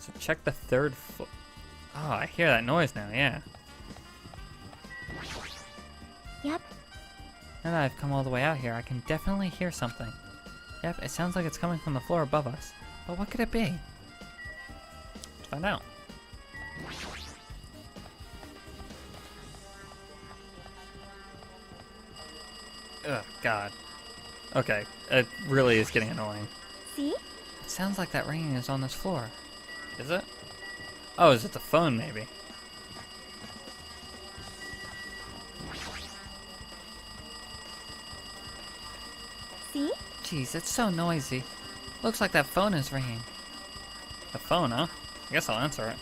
So check the third floor. Oh, I hear that noise now, yeah. Yep. Now that I've come all the way out here, I can definitely hear something. Yep, it sounds like it's coming from the floor above us. But what could it be? Let's find out. Ugh, God. Okay, it really is getting annoying. See? It sounds like that ringing is on this floor. Is it? Oh, is it the phone, maybe? See? Jeez, it's so noisy. Looks like that phone is ringing. The phone, huh? I guess I'll answer it.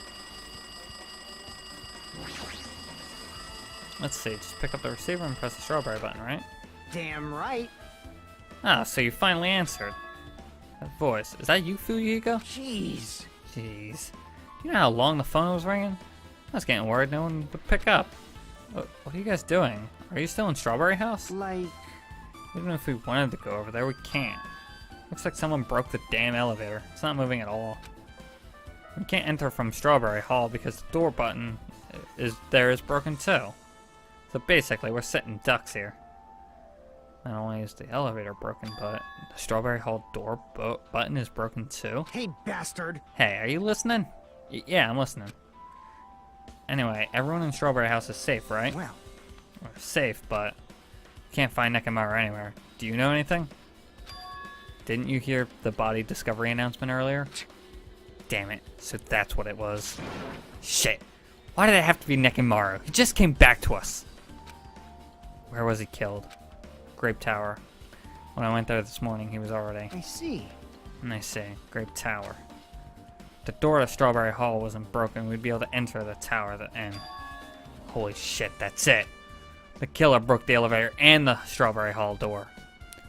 Let's see, just pick up the receiver and press the strawberry button, right? Damn right. Ah, so you finally answered. That voice, is that you, Fuyuhiko? Jeez. Jeez. You know how long the phone was ringing? I was getting worried no one would pick up. What are you guys doing? Are you still in Strawberry House? Like... Even if we wanted to go over there, we can't. Looks like someone broke the damn elevator. It's not moving at all. We can't enter from Strawberry Hall because the door button is broken too. So basically, we're sitting ducks here. Not only is the elevator broken, but the Strawberry Hall door button is broken too. Hey, bastard. Hey, are you listening? Yeah, I'm listening. Anyway, everyone in Strawberry House is safe, right? Well, We're safe, but can't find Nekomaru anywhere. Do you know anything? Didn't you hear the body discovery announcement earlier? Damn it, so that's what it was. Shit, why did it have to be Nekomaru? He just came back to us. Where was he killed? Grape Tower. When I went there this morning, he was already. I see. And I see, Grape Tower. If the door to Strawberry Hall wasn't broken, we'd be able to enter the tower at the end. Holy shit, that's it. The killer broke the elevator and the Strawberry Hall door,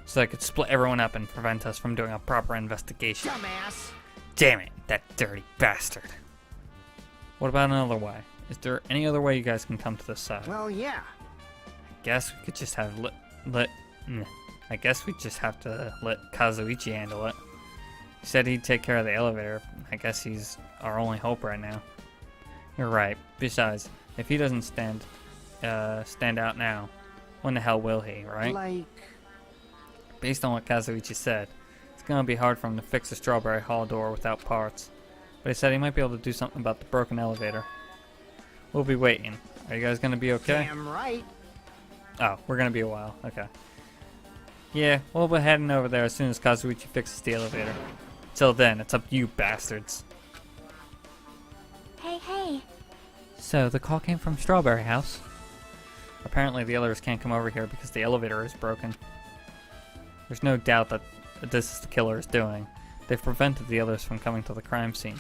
so they could split everyone up and prevent us from doing a proper investigation. Dumbass. Damn it, that dirty bastard. What about another way? Is there any other way you guys can come to this side? Well, yeah. I guess we could just have I guess we just have to let Kazuichi handle it. He said he'd take care of the elevator. I guess he's our only hope right now. You're right. Besides, if he doesn't stand out now, when the hell will he, right? Like... Based on what Kazuichi said, it's gonna be hard for him to fix the Strawberry Hall door without parts. But he said he might be able to do something about the broken elevator. We'll be waiting. Are you guys gonna be okay? Damn right. Oh, we're gonna be a while. Okay. Yeah, we'll be heading over there as soon as Kazuichi fixes the elevator. Till then, it's up to you bastards. Hey. So, the call came from Strawberry House. Apparently the others can't come over here because the elevator is broken. There's no doubt that this is the killer is doing. They've prevented the others from coming to the crime scene.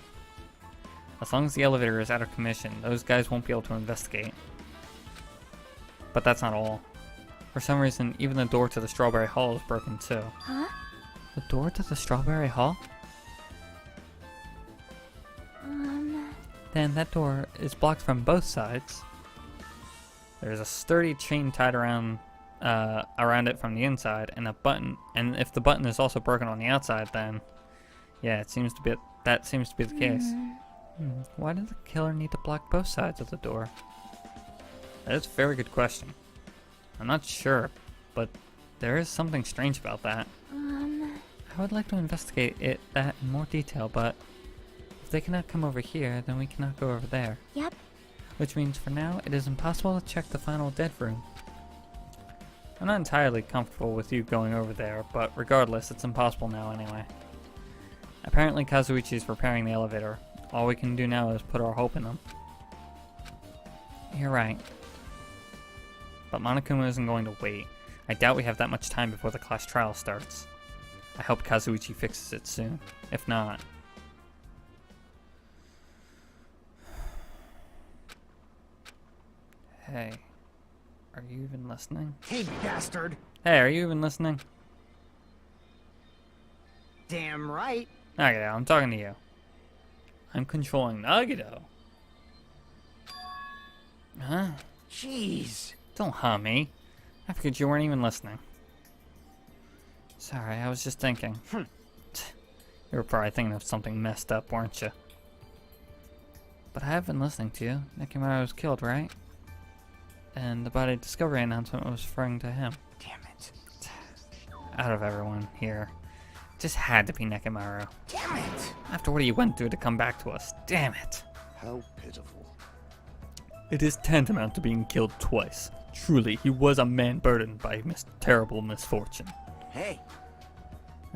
As long as the elevator is out of commission, those guys won't be able to investigate. But that's not all. For some reason, even the door to the Strawberry Hall is broken too. Huh? The door to the Strawberry Hall? Then that door is blocked from both sides. There's a sturdy chain tied around it from the inside, and a button. And if the button is also broken on the outside, then yeah, that seems to be the case. Why did the killer need to block both sides of the door? That is a very good question. I'm not sure, but there is something strange about that. I would like to investigate that in more detail, but if they cannot come over here, then we cannot go over there. Yep. Which means for now, it is impossible to check the final dead room. I'm not entirely comfortable with you going over there, but regardless, it's impossible now anyway. Apparently Kazuichi is repairing the elevator. All we can do now is put our hope in him. You're right. But Monokuma isn't going to wait. I doubt we have that much time before the class trial starts. I hope Kazuichi fixes it soon. If not... Hey, are you even listening? Hey, bastard. Hey, are you even listening? Damn right. Nagito, I'm talking to you. I'm controlling Nagito. Huh? Jeez. Don't huh me. I figured you weren't even listening. Sorry, I was just thinking. You were probably thinking of something messed up, weren't you? But I have been listening to you. Nekimaru was killed, right? And the body discovery announcement was referring to him. Damn it. Out of everyone here, just had to be Nekimaru. Damn it. After what he went through to come back to us. Damn it. How pitiful. It is tantamount to being killed twice. Truly, he was a man burdened by terrible misfortune. Hey,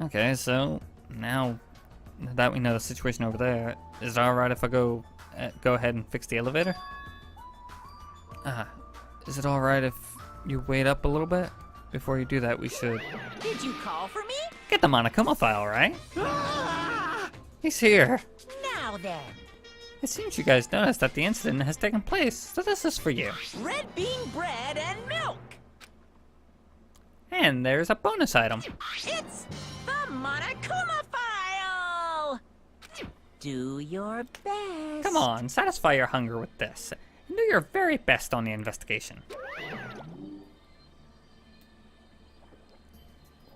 Okay, so now that we know the situation over there, is it alright if I go ahead and fix the elevator? Is it alright if you wait up a little bit? Before you do that, we should Did you call for me? get the Monokuma file, right? He's here. Now then, It seems you guys noticed that the incident has taken place, so this is for you. red bean bread and milk. And there's a bonus item. It's the Monokuma file. Do your best. Come on, satisfy your hunger with this. And do your very best on the investigation.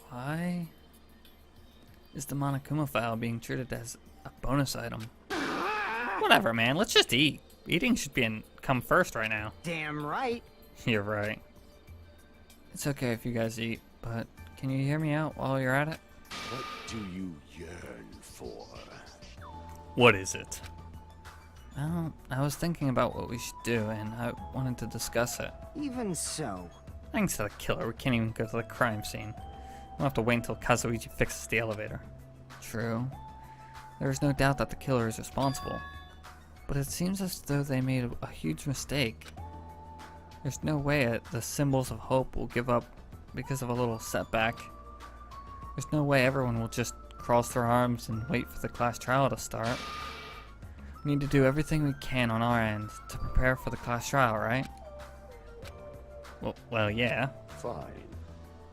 Why is the Monokuma file being treated as a bonus item? Whatever, man. Let's just eat. Eating should come first right now. damn right. You're right. It's okay if you guys eat, but can you hear me out while you're at it? What do you yearn for? What is it? Well, I was thinking about what we should do, and I wanted to discuss it. Even so. Thanks to the killer, we can't even go to the crime scene. We'll have to wait until Kazuichi fixes the elevator. True. There is no doubt that the killer is responsible. But it seems as though they made a huge mistake. There's no way the symbols of hope will give up because of a little setback. There's no way everyone will just cross their arms and wait for the class trial to start. We need to do everything we can on our end to prepare for the class trial, right? Well, yeah. Fine.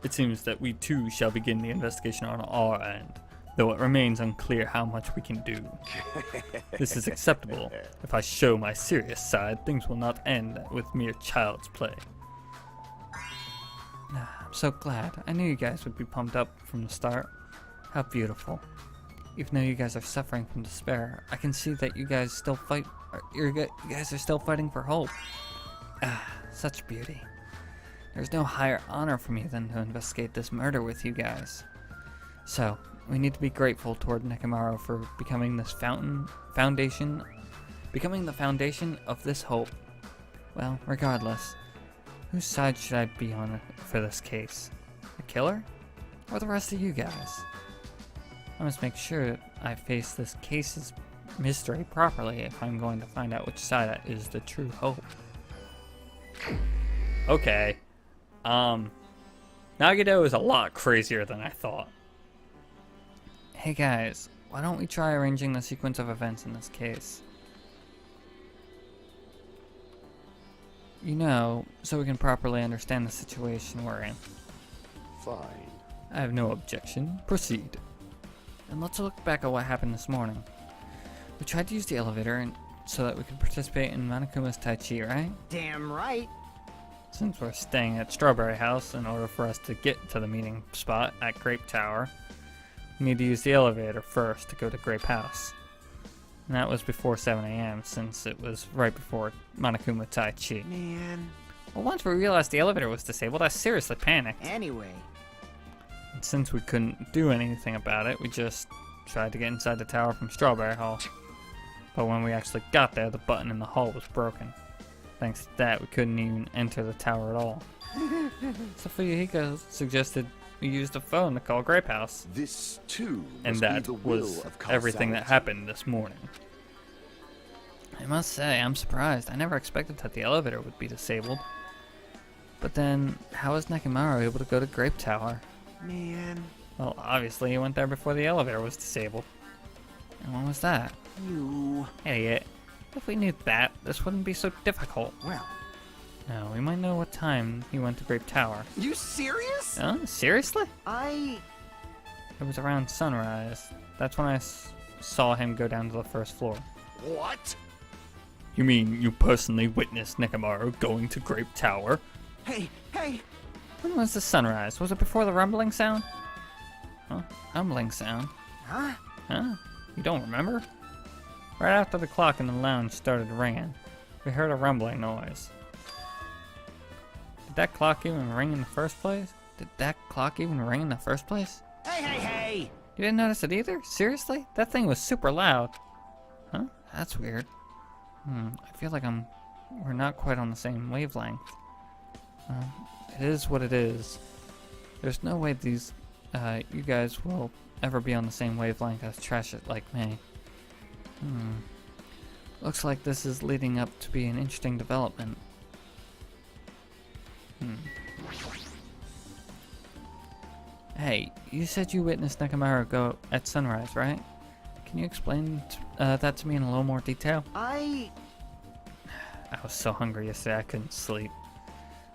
It seems that we too shall begin the investigation on our end, though it remains unclear how much we can do. This is acceptable. If I show my serious side, things will not end with mere child's play. I'm so glad. I knew you guys would be pumped up from the start. How beautiful. Even though you guys are suffering from despair, I can see that you guys still fight. You guys are still fighting for hope. Such beauty. There's no higher honor for me than to investigate this murder with you guys. So, we need to be grateful toward Nekimaru for becoming this foundation of this hope. Well, regardless, whose side should I be on for this case? The killer? Or the rest of you guys? I must make sure that I face this case's mystery properly if I'm going to find out which side is the true hope. Okay. Nagito is a lot crazier than I thought. Hey guys, why don't we try arranging the sequence of events in this case? You know, so we can properly understand the situation we're in. Fine. I have no objection. Proceed. And let's look back at what happened this morning. We tried to use the elevator so that we could participate in Monokuma's Tai Chi, right? Damn right. Since we're staying at Strawberry House, in order for us to get to the meeting spot at Grape Tower, we need to use the elevator first to go to Grape House. And that was before 7 a.m. since it was right before Monokuma Tai Chi. Man. Well, once we realized the elevator was disabled, I seriously panicked. Anyway. And since we couldn't do anything about it, we just tried to get inside the tower from Strawberry Hall. But when we actually got there, the button in the hall was broken. Thanks to that, we couldn't even enter the tower at all. So Fuyuhiko suggested we use the phone to call Grape House. This too And must be that the will was of everything that causality. happened this morning. I must say, I'm surprised. I never expected that the elevator would be disabled. But then, how was Nekimaru able to go to Grape Tower? Man. Well, obviously he went there before the elevator was disabled. And when was that? You. Idiot. If we knew that, this wouldn't be so difficult. Well. No, we might know what time he went to Grape Tower. You serious? Seriously? It was around sunrise. That's when I saw him go down to the first floor. What? You mean you personally witnessed Nekimaru going to Grape Tower? Hey. When was the sunrise? Was it before the rumbling sound? Huh? Rumbling sound? Huh? Huh? You don't remember? Right after the clock in the lounge started ringing, we heard a rumbling noise. Did that clock even ring in the first place? Hey, hey, hey! You didn't notice it either? Seriously? That thing was super loud. Huh? That's weird. I feel like we're not quite on the same wavelength. It is what it is. There's no way these, you guys will ever be on the same wavelength as trash it like me. Looks like this is leading up to be an interesting development. Hey, you said you witnessed Nekomaru go at sunrise, right? Can you explain that to me in a little more detail? I was so hungry yesterday I couldn't sleep.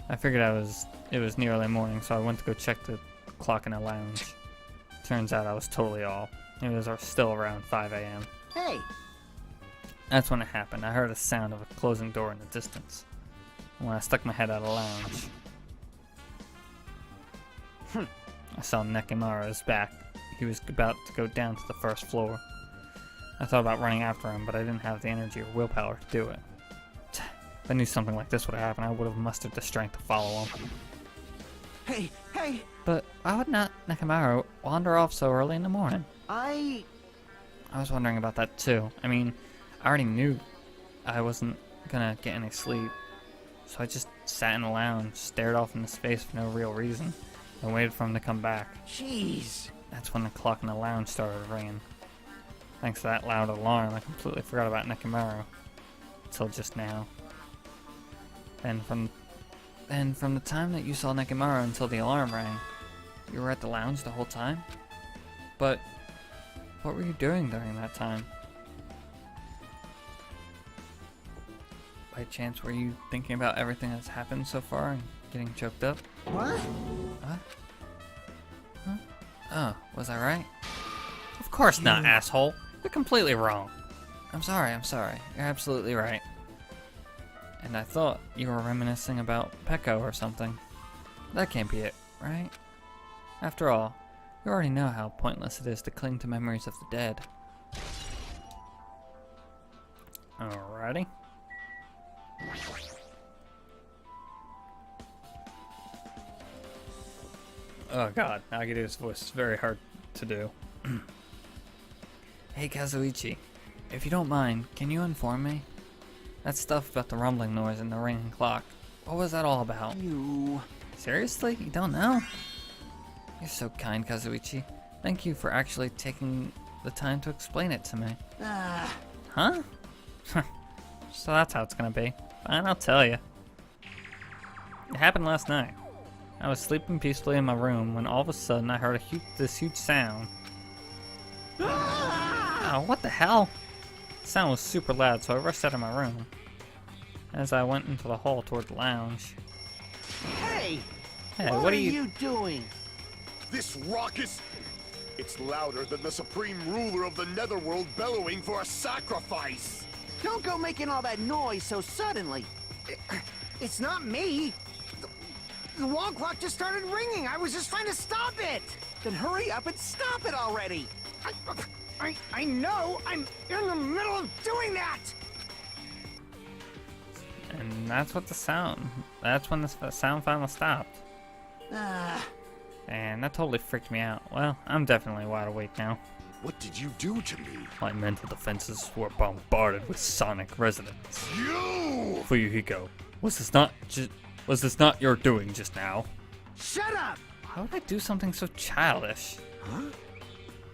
I figured it was nearly morning, so I went to go check the clock in the lounge. Turns out I was totally off. It was still around 5 a.m. Hey! That's when it happened. I heard a sound of a closing door in the distance. When I stuck my head out of the lounge, I saw Nekomaru's back. He was about to go down to the first floor. I thought about running after him, but I didn't have the energy or willpower to do it. If I knew something like this would happen, I would have mustered the strength to follow him. Hey, hey! But why would not Nekomaru wander off so early in the morning? I was wondering about that too. I mean, I already knew I wasn't gonna get any sleep. So I just sat in the lounge, stared off into space for no real reason, and waited for him to come back. Jeez! That's when the clock in the lounge started ringing. Thanks to that loud alarm, I completely forgot about Nekomaru. Until just now. And from the time that you saw Nekomaru until the alarm rang, you were at the lounge the whole time? But what were you doing during that time? By chance, were you thinking about everything that's happened so far and getting choked up? What? What? Huh? Oh, was I right? Of course not, asshole. You're completely wrong. I'm sorry. You're absolutely right. And I thought you were reminiscing about Peko or something. That can't be it, right? After all, you already know how pointless it is to cling to memories of the dead. Alrighty. Oh god, Nagito's voice is very hard to do. Hey Kazuichi, if you don't mind, can you inform me? That stuff about the rumbling noise and the ringing clock, what was that all about? Seriously? You don't know? You're so kind, Kazuichi. Thank you for actually taking the time to explain it to me. Huh? So that's how it's gonna be. Fine, I'll tell you. It happened last night. I was sleeping peacefully in my room when all of a sudden I heard this huge sound. Oh, what the hell? The sound was super loud, so I rushed out of my room. As I went into the hall toward the lounge. Hey! Hey, what are you doing? This raucous... It's louder than the supreme ruler of the netherworld bellowing for a sacrifice! Don't go making all that noise so suddenly. It's not me. The wall clock just started ringing. I was just trying to stop it. Then hurry up and stop it already! I know. I'm in the middle of doing that. And that's what that's when the sound finally stopped. And that totally freaked me out. Well, I'm definitely wide awake now. What did you do to me? My mental defenses were bombarded with sonic resonance. You! Fuyuhiko, was this not your doing just now? Shut up. Why would I do something so childish? Huh?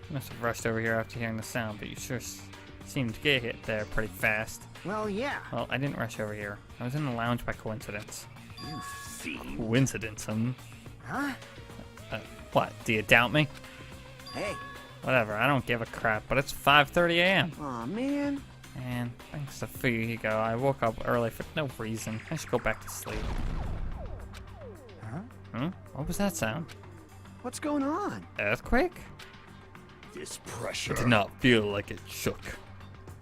I must have rushed over here after hearing the sound, but you sure seemed to get hit there pretty fast. Well, yeah. Well, I didn't rush over here. I was in the lounge by coincidence. You fiend. Coincidence, Huh? What, do you doubt me? Hey! Whatever, I don't give a crap, but it's 5:30 a.m. Aw, man. And thanks to Fuyuhiko, I woke up early for no reason. I should go back to sleep. Huh? What was that sound? What's going on? Earthquake? This pressure. It did not feel like it shook.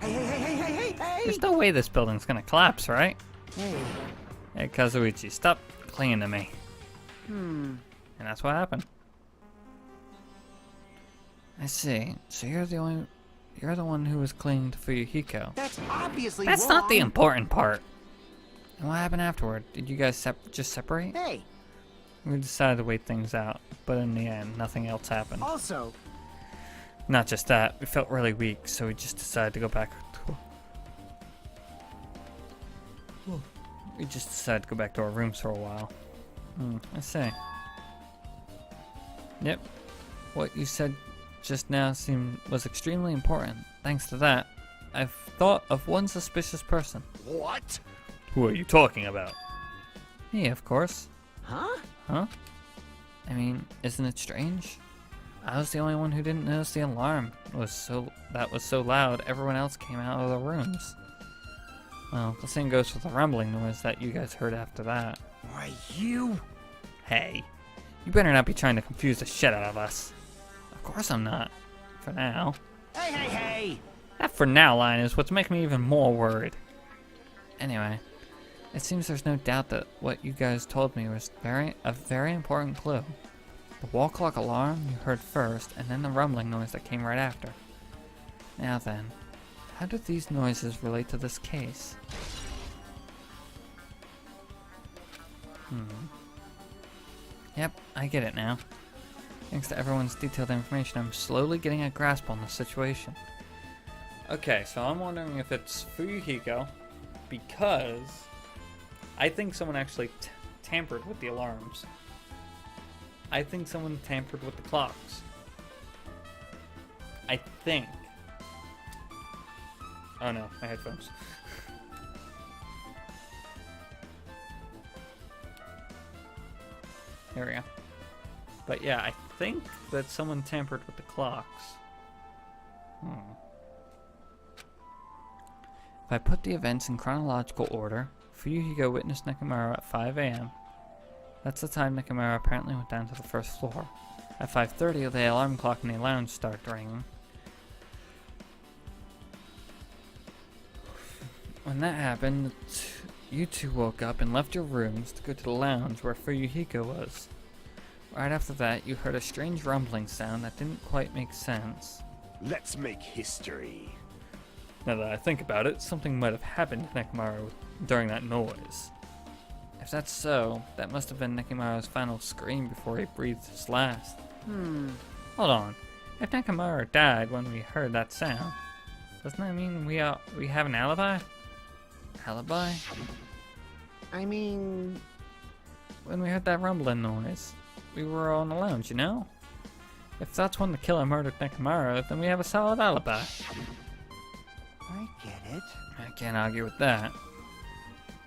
Hey! There's no way this building's gonna collapse, right? Hey. Hey, Kazuichi, stop clinging to me. And that's what happened. I see. So you're the only you're the one who was clinging to Fuyuhiko. That's obviously That's wrong. not the important part. And what happened afterward? Did you guys just separate? Hey, We decided to wait things out, but in the end, nothing else happened. also, Not just that, we felt really weak, so we just decided to go back to... We just decided to go back to our rooms for a while. I see. Yep. What you said just now was extremely important. Thanks to that, I've thought of one suspicious person. What? Who are you talking about? Me, of course. huh? Huh? I mean, isn't it strange? I was the only one who didn't notice the alarm. That was so loud, everyone else came out of the rooms. Well, the same goes with the rumbling noise that you guys heard after that. Why, you... Hey, you better not be trying to confuse the shit out of us. Of course I'm not. For now. Hey, hey, hey! That for now line is what's making me even more worried. Anyway, it seems there's no doubt that what you guys told me was a very important clue. The wall clock alarm you heard first, and then the rumbling noise that came right after. Now then, how do these noises relate to this case? Yep, I get it now. Thanks to everyone's detailed information, I'm slowly getting a grasp on the situation. Okay, so I'm wondering if it's Fuyuhiko, because I think someone actually tampered with the alarms. I think someone tampered with the clocks. I think. Oh no, my headphones. There we go. But yeah, I think that someone tampered with the clocks. If I put the events in chronological order, Fuyuhiko witnessed Nekomaru at 5 a.m. That's the time Nekomaru apparently went down to the first floor. At 5:30, the alarm clock in the lounge started ringing. When that happened, you two woke up and left your rooms to go to the lounge where Fuyuhiko was. Right after that, you heard a strange rumbling sound that didn't quite make sense. Let's make history. Now that I think about it, something might have happened to Nekomaru during that noise. If that's so, that must have been Nekomaru's final scream before he breathed his last. Hold on. If Nekomaru died when we heard that sound, doesn't that mean we have an alibi? Alibi? I mean... When we heard that rumbling noise, we were all in the lounge, you know? If that's when the killer murdered Nekomaru, then we have a solid alibi. I get it. I can't argue with that.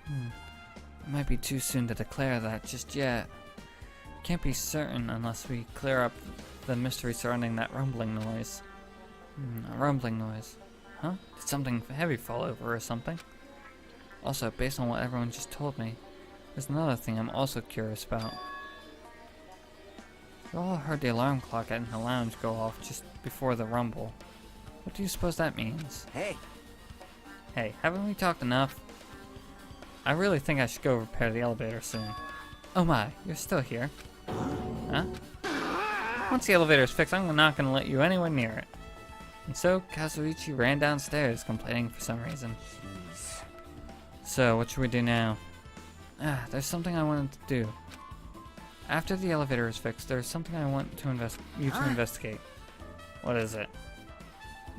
It might be too soon to declare that just yet. Can't be certain unless we clear up the mystery surrounding that rumbling noise. A rumbling noise. Huh? Did something heavy fall over or something? Also, based on what everyone just told me, there's another thing I'm also curious about. You all heard the alarm clock in the lounge go off just before the rumble. What do you suppose that means? Hey, Hey, haven't we talked enough? I really think I should go repair the elevator soon. Oh my, you're still here. Huh? Once the elevator's fixed, I'm not gonna let you anywhere near it. And so, Kazuichi ran downstairs, complaining for some reason. So, what should we do now? There's something I wanted to do. After the elevator is fixed, there's something I want to investigate. What is it?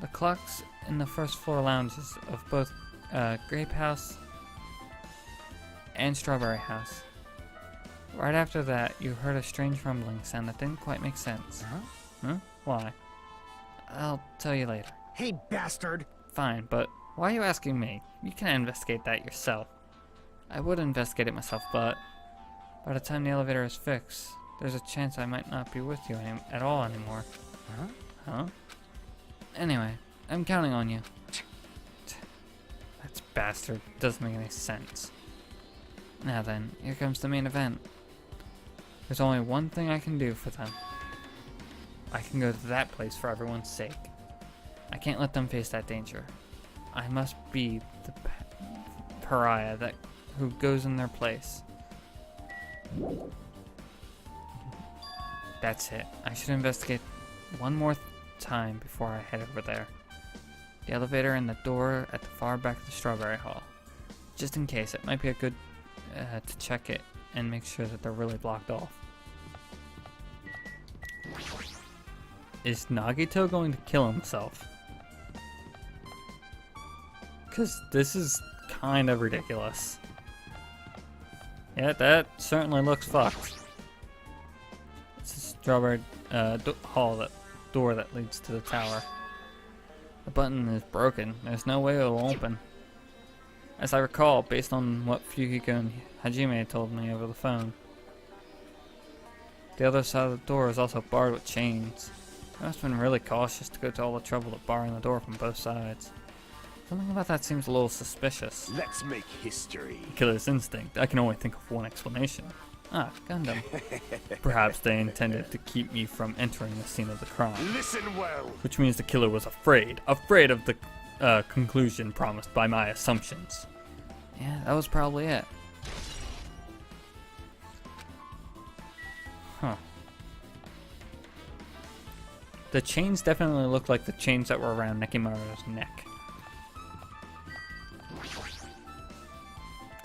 The clocks in the first floor lounges of both Grape House and Strawberry House. Right after that, you heard a strange rumbling sound that didn't quite make sense. Huh? Why? I'll tell you later. Hey, bastard! Fine, but why are you asking me? You can investigate that yourself. I would investigate it myself, but by the time the elevator is fixed, there's a chance I might not be with you at all anymore. Huh? Anyway, I'm counting on you. That bastard doesn't make any sense. Now then, here comes the main event. There's only one thing I can do for them. I can go to that place for everyone's sake. I can't let them face that danger. I must be the pariah who goes in their place. That's it. I should investigate one more time before I head over there. the elevator and the door at the far back of the strawberry hall. Just in case, it might be a good to check it and make sure that they're really blocked off. Is Nagito going to kill himself? Because this is kind of ridiculous. Yeah, that certainly looks fucked. It's a strawberry door that leads to the tower. The button is broken. There's no way it will open. As I recall, based on what Fuyuhiko and Hajime told me over the phone. The other side of the door is also barred with chains. I must have been really cautious to go to all the trouble of barring the door from both sides. Something about that seems a little suspicious. Let's make history. Killer's instinct. I can only think of one explanation. Ah, Gundam. Perhaps they intended to keep me from entering the scene of the crime. Listen well. Which means the killer was afraid of the conclusion promised by my assumptions. Yeah, that was probably it. Huh. The chains definitely look like the chains that were around Nekimaru's neck.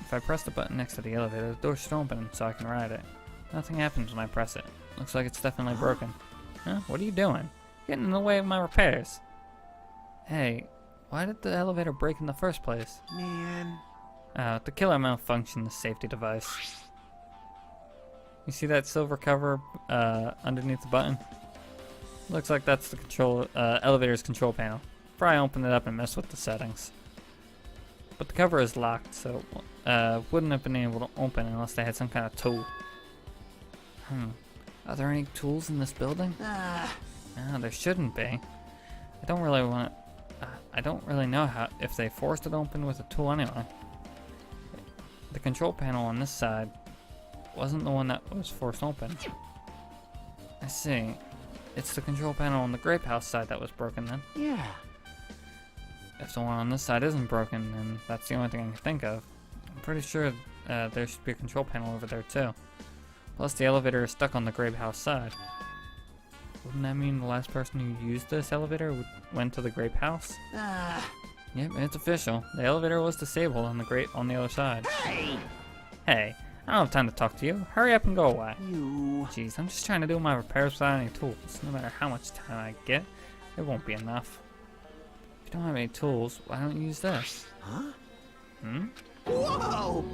If I press the button next to the elevator, the door should open so I can ride it. Nothing happens when I press it. Looks like it's definitely broken. Huh? What are you doing? Getting in the way of my repairs. Hey, why did the elevator break in the first place? Man. The killer malfunctioned the safety device. You see that silver cover underneath the button? Looks like that's the elevator's control panel. Probably open it up and mess with the settings. But the cover is locked, so wouldn't have been able to open unless they had some kind of tool. Are there any tools in this building? No, there shouldn't be. I don't really know if they forced it open with a tool anyway. The control panel on this side wasn't the one that was forced open. I see. It's the control panel on the grape house side that was broken then. Yeah. If the one on this side isn't broken, then that's the only thing I can think of. I'm pretty sure there should be a control panel over there too. Plus the elevator is stuck on the grape house side. Wouldn't that mean the last person who used this elevator went to the grape house? Yep, it's official. The elevator was disabled on the other side. Hey, I don't have time to talk to you. Hurry up and go away. Jeez, I'm just trying to do my repairs without any tools. No matter how much time I get, it won't be enough. If you don't have any tools, why don't you use this? Huh? Whoa!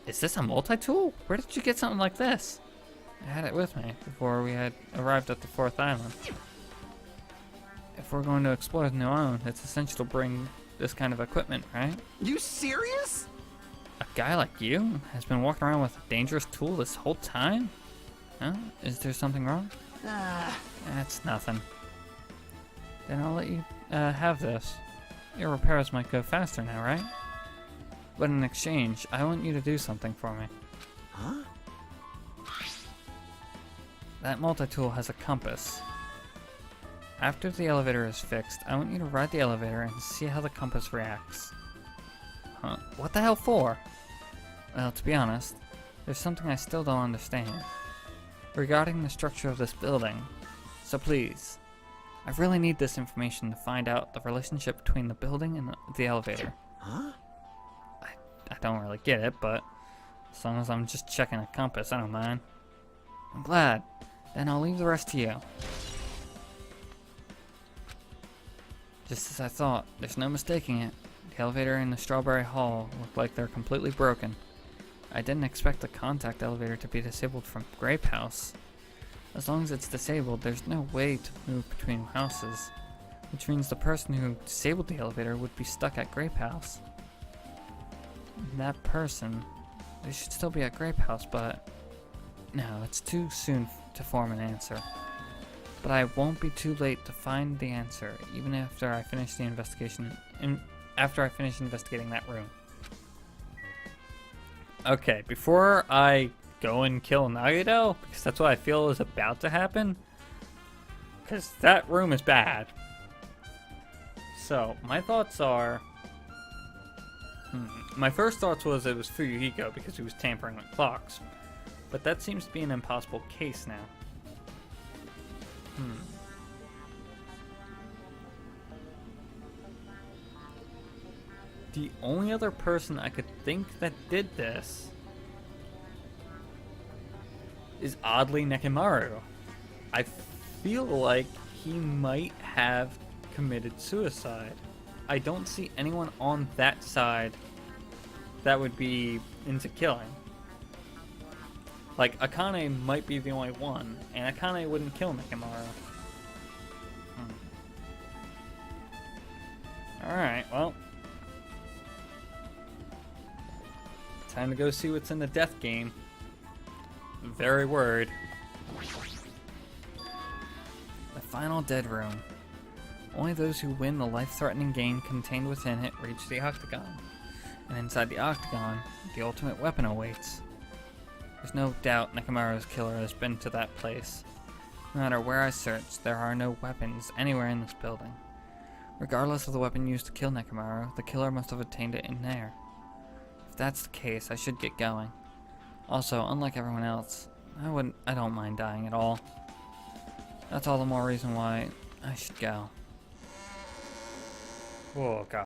Is this a multi-tool? Where did you get something like this? I had it with me before we had arrived at the 4th island. If we're going to explore the new island, it's essential to bring this kind of equipment, right? You serious? A guy like you has been walking around with a dangerous tool this whole time? Huh? Is there something wrong? That's nothing. Then I'll let you have this. Your repairs might go faster now, right? But in exchange, I want you to do something for me. Huh? That multi-tool has a compass. After the elevator is fixed, I want you to ride the elevator and see how the compass reacts. Huh? What the hell for? Well, to be honest, there's something I still don't understand. Regarding the structure of this building. So please, I really need this information to find out the relationship between the building and the elevator. Huh? I don't really get it, but as long as I'm just checking a compass, I don't mind. I'm glad. Then I'll leave the rest to you. Just as I thought, there's no mistaking it. The elevator in the Strawberry Hall look like they're completely broken. I didn't expect the contact elevator to be disabled from Grape House. As long as it's disabled, there's no way to move between houses, which means the person who disabled the elevator would be stuck at Grape House. That person, they should still be at Grape House, but no, it's too soon to form an answer. But I won't be too late to find the answer, even after I finish the investigation. After I finish investigating that room. Okay, before I go and kill Nagito, because that's what I feel is about to happen, because that room is bad. So my thoughts are. My first thoughts was it was Fuyuhiko because he was tampering with clocks. But that seems to be an impossible case now. The only other person I could think that did this is oddly Nekomaru. I feel like he might have committed suicide. I don't see anyone on that side that would be into killing. Like, Akane might be the only one, and Akane wouldn't kill Nekomaru. Alright, well. Time to go see what's in the death game. Very worried. The final dead room. Only those who win the life-threatening game contained within it reach the octagon. And inside the octagon, the ultimate weapon awaits. There's no doubt Nekomaru's killer has been to that place. No matter where I search, there are no weapons anywhere in this building. Regardless of the weapon used to kill Nekomaru, the killer must have obtained it in there. If that's the case, I should get going. Also, unlike everyone else, I don't mind dying at all. That's all the more reason why I should go. Oh god.